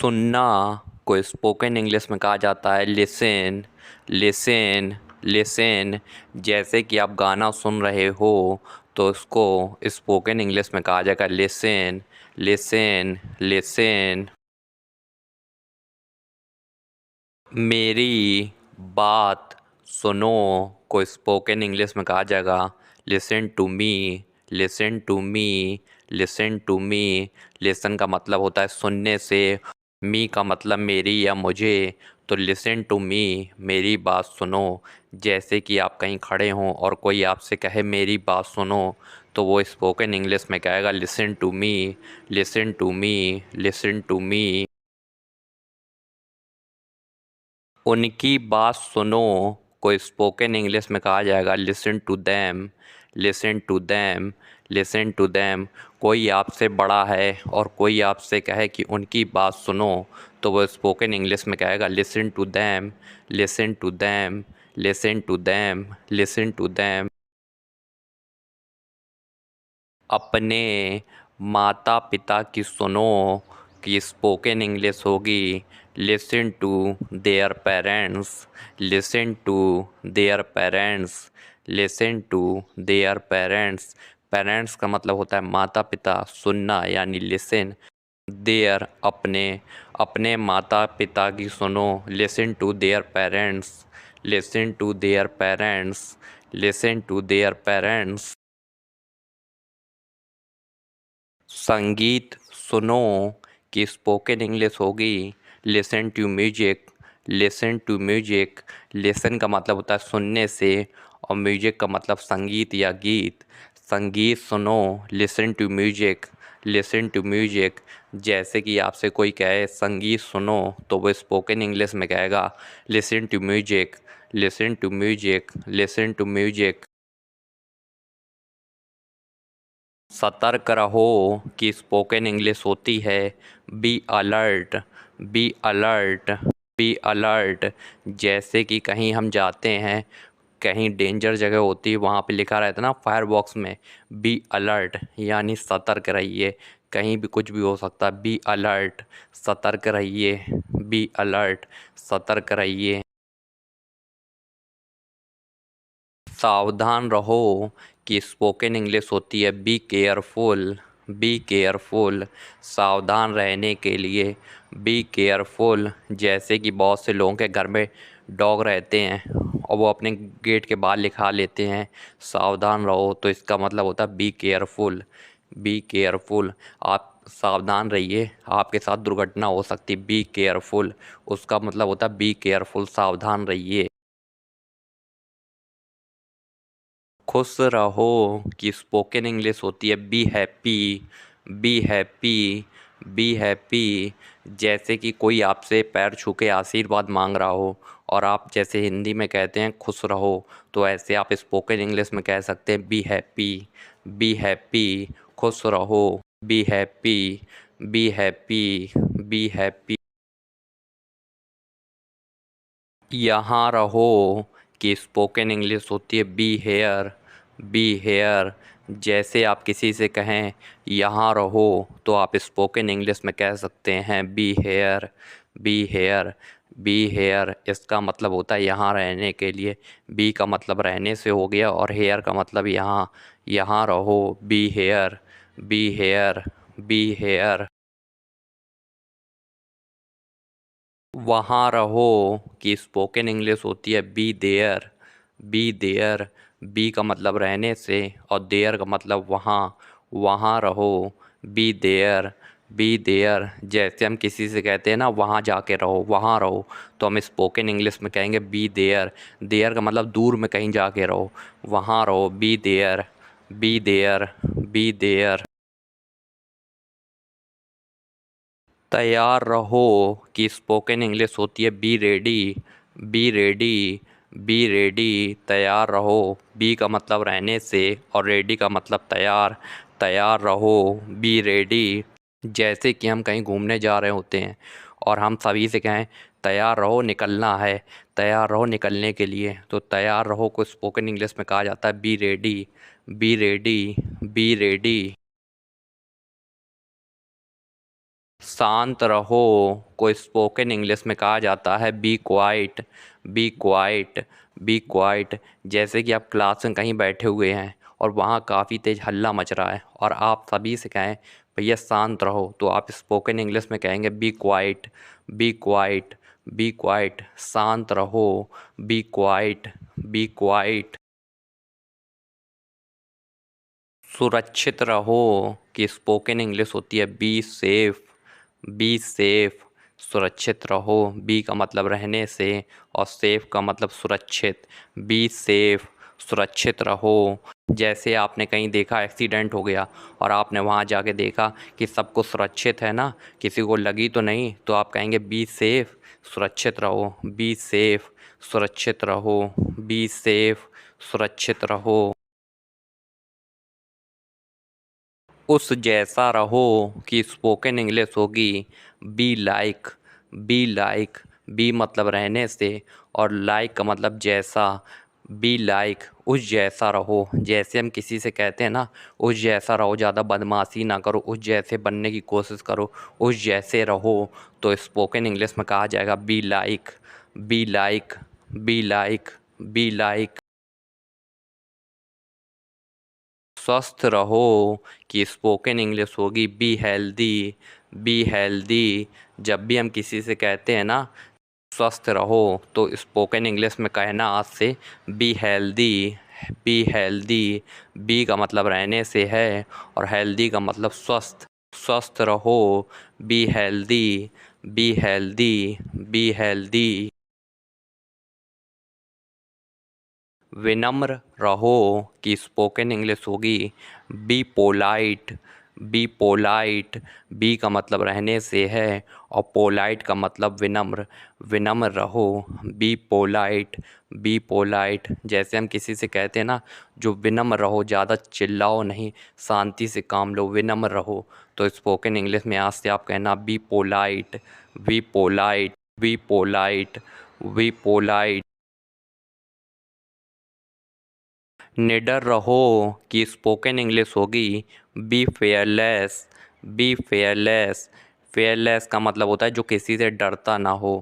सुनना को spoken English में कहा जाता है लिसन। Listen listen. जैसे कि आप गाना सुन रहे हो तो उसको स्पोकन इंग्लिश में कहा जाएगा लिसन। Listen listen. मेरी बात सुनो को स्पोकन इंग्लिश में कहा जाएगा listen to me. Listen to me. Listen to me. Listen का मतलब होता है सुनने से, मी का मतलब मेरी या मुझे, तो लिसन टू मी मेरी बात सुनो। जैसे कि आप कहीं खड़े हों और कोई आपसे कहे मेरी बात सुनो, तो वो स्पोकन इंग्लिश में कहेगा listen to me. Listen to me. Listen to me. उनकी बात सुनो को स्पोकन इंग्लिश में कहा जाएगा listen to them. Listen to them. Listen to them. कोई आपसे बड़ा है और कोई आपसे कहे कि उनकी बात सुनो, तो वो स्पोकन इंग्लिश में कहेगा listen to them. Listen to them. Listen to them. Listen to them. अपने माता पिता की सुनो की स्पोकन इंग्लिश होगी listen to their parents. Listen to their parents. Listen to their parents. Parents का मतलब होता है माता पिता, सुनना यानी लिसन। देयर अपने, अपने माता पिता की सुनो listen to their parents. Listen to their parents. Listen to their parents. संगीत सुनो की स्पोकन इंग्लिश होगी listen to music. Listen to music. Listen का मतलब होता है सुनने से और म्यूजिक का मतलब संगीत या गीत। संगीत सुनो listen to music. Listen to music. जैसे कि आपसे कोई कहे संगीत सुनो, तो वो स्पोकन इंग्लिश में कहेगा listen to music. Listen to music. Listen to music. सतर्क रहो की स्पोकन इंग्लिश होती है be alert. Be alert. Be alert. जैसे कि कहीं हम जाते हैं, कहीं डेंजर जगह होती है, वहाँ पे लिखा रहता है ना फायर बॉक्स में बी अलर्ट, यानी सतर्क रहिए, कहीं भी कुछ भी हो सकता है। बी अलर्ट, सतर्क रहिए। बी अलर्ट, सतर्क रहिए। सावधान रहो कि स्पोकन इंग्लिश होती है बी केयरफुल। Be careful. सावधान रहने के लिए बी केयरफुल। जैसे कि बहुत से लोगों के घर में डॉग रहते हैं और वो अपने गेट के बाहर लिखा लेते हैं सावधान रहो, तो इसका मतलब होता है बी केयरफुल। Be careful. आप सावधान रहिए, आपके साथ दुर्घटना हो सकती है। बी केयरफुल, उसका मतलब होता है बी केयरफुल, सावधान रहिए। खुश रहो की स्पोकन इंग्लिश होती है be happy. Be happy. Be happy. जैसे कि कोई आपसे पैर छू के आशीर्वाद मांग रहा हो और आप जैसे हिंदी में कहते हैं खुश रहो, तो ऐसे आप स्पोकन इंग्लिश में कह सकते हैं बी हैप्पी। Be happy. खुश रहो। Be happy. Be happy. Be happy. यहाँ रहो कि स्पोकन इंग्लिश होती है बी हेयर। Be hair. जैसे आप किसी से कहें यहाँ रहो, तो आप स्पोकन इंग्लिश में कह सकते हैं B here. Be here. Be hair, इसका मतलब होता है यहाँ रहने के लिए। बी का मतलब रहने से हो गया और हेयर का मतलब यहाँ। यहाँ रहो, be here. Be here. Be here. वहाँ रहो कि स्पोकन इंग्लिश होती है be there. Be there. Be का मतलब रहने से और देयर का मतलब वहाँ। वहाँ रहो, बी देयर। Be there. जैसे हम किसी से कहते हैं ना वहाँ जाके रहो, वहाँ रहो, तो हम स्पोकन इंग्लिश में कहेंगे बी देयर। देयर का मतलब दूर में कहीं जाके रहो। वहाँ रहो, be there. Be there. Be there. तैयार रहो कि स्पोकन इंग्लिश होती है be ready. Be ready. Be ready. तैयार रहो। बी का मतलब रहने से और रेडी का मतलब तैयार। तैयार रहो, बी रेडी। जैसे कि हम कहीं घूमने जा रहे होते हैं और हम सभी से कहें तैयार रहो निकलना है, तैयार रहो निकलने के लिए, तो तैयार रहो को स्पोकन इंग्लिश में कहा जाता है be ready. Be ready. Be ready. शांत रहो को स्पोकन इंग्लिश में कहा जाता है be quiet, be quiet, be quiet. जैसे कि आप क्लास में कहीं बैठे हुए हैं और वहाँ काफ़ी तेज़ हल्ला मच रहा है और आप सभी से कहें भैया शांत रहो, तो आप स्पोकन इंग्लिश में कहेंगे be quiet, be quiet, be quiet, शांत रहो, बी क्वाइट, बी क्वाइट। सुरक्षित रहो की स्पोकन इंग्लिश होती है बी सेफ, बी सेफ, सुरक्षित रहो। बी का मतलब रहने से और सेफ का मतलब सुरक्षित। बी सेफ, सुरक्षित रहो। जैसे आपने कहीं देखा एक्सीडेंट हो गया और आपने वहाँ जाके देखा कि सब कुछ सुरक्षित है ना, किसी को लगी तो नहीं, तो आप कहेंगे बी सेफ, सुरक्षित रहो, बी सेफ, सुरक्षित रहो, बी सेफ, सुरक्षित रहो। उस जैसा रहो कि स्पोकन इंग्लिश होगी be like, be like, be मतलब रहने से और लाइक का मतलब जैसा। बी लाइक, उस जैसा रहो। जैसे हम किसी से कहते हैं ना उस जैसा रहो, ज़्यादा बदमाशी ना करो, उस जैसे बनने की कोशिश करो, उस जैसे रहो, तो स्पोकन इंग्लिश में कहा जाएगा B like, be like, be like, be like. स्वस्थ रहो कि स्पोकन इंग्लिश होगी बी हेल्दी, बी हेल्दी। जब भी हम किसी से कहते हैं ना स्वस्थ रहो, तो स्पोकन इंग्लिश में कहना आज से be healthy, be healthy. Be का मतलब रहने से है और हेल्दी का मतलब स्वस्थ। स्वस्थ रहो, be healthy, be healthy, be healthy. विनम्र रहो कि स्पोकन इंग्लिश होगी be polite, be polite. Be का मतलब रहने से है और पोलाइट का मतलब विनम्र। विनम्र रहो, बी पोलाइट, बी पोलाइट। जैसे हम किसी से कहते हैं ना जो विनम्र रहो, ज़्यादा चिल्लाओ नहीं, शांति से काम लो, विनम्र रहो, तो स्पोकन इंग्लिश में आज से आप कहना be polite, be polite, be polite, be polite. निडर रहो कि स्पोकन इंग्लिश होगी be fearless, be fearless. Fearless का मतलब होता है जो किसी से डरता ना हो।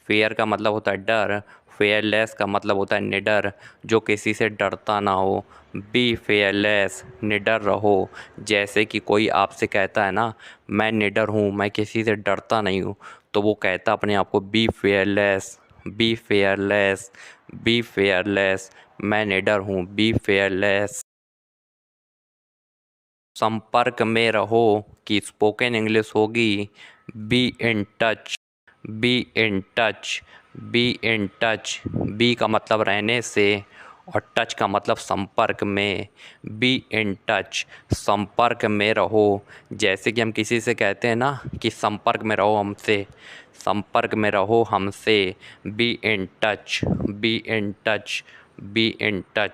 फेयर का मतलब होता है डर, फेयरलेस का मतलब होता है निडर, जो किसी से डरता ना हो। बी फेयरलेस, निडर रहो। जैसे कि कोई आपसे कहता है ना मैं निडर हूँ, मैं किसी से डरता नहीं हूँ, तो वो कहता अपने आप को be fearless, be fearless, be fearless. मैं निडर हूँ, बी फेयरलेस। संपर्क में रहो कि स्पोकन इंग्लिश होगी be in touch, be in touch, be in touch. Be का मतलब रहने से और टच का मतलब संपर्क में। बी इन टच, संपर्क में रहो। जैसे कि हम किसी से कहते हैं ना कि संपर्क में रहो हमसे, संपर्क में रहो हमसे। B in touch, be in touch, be in touch.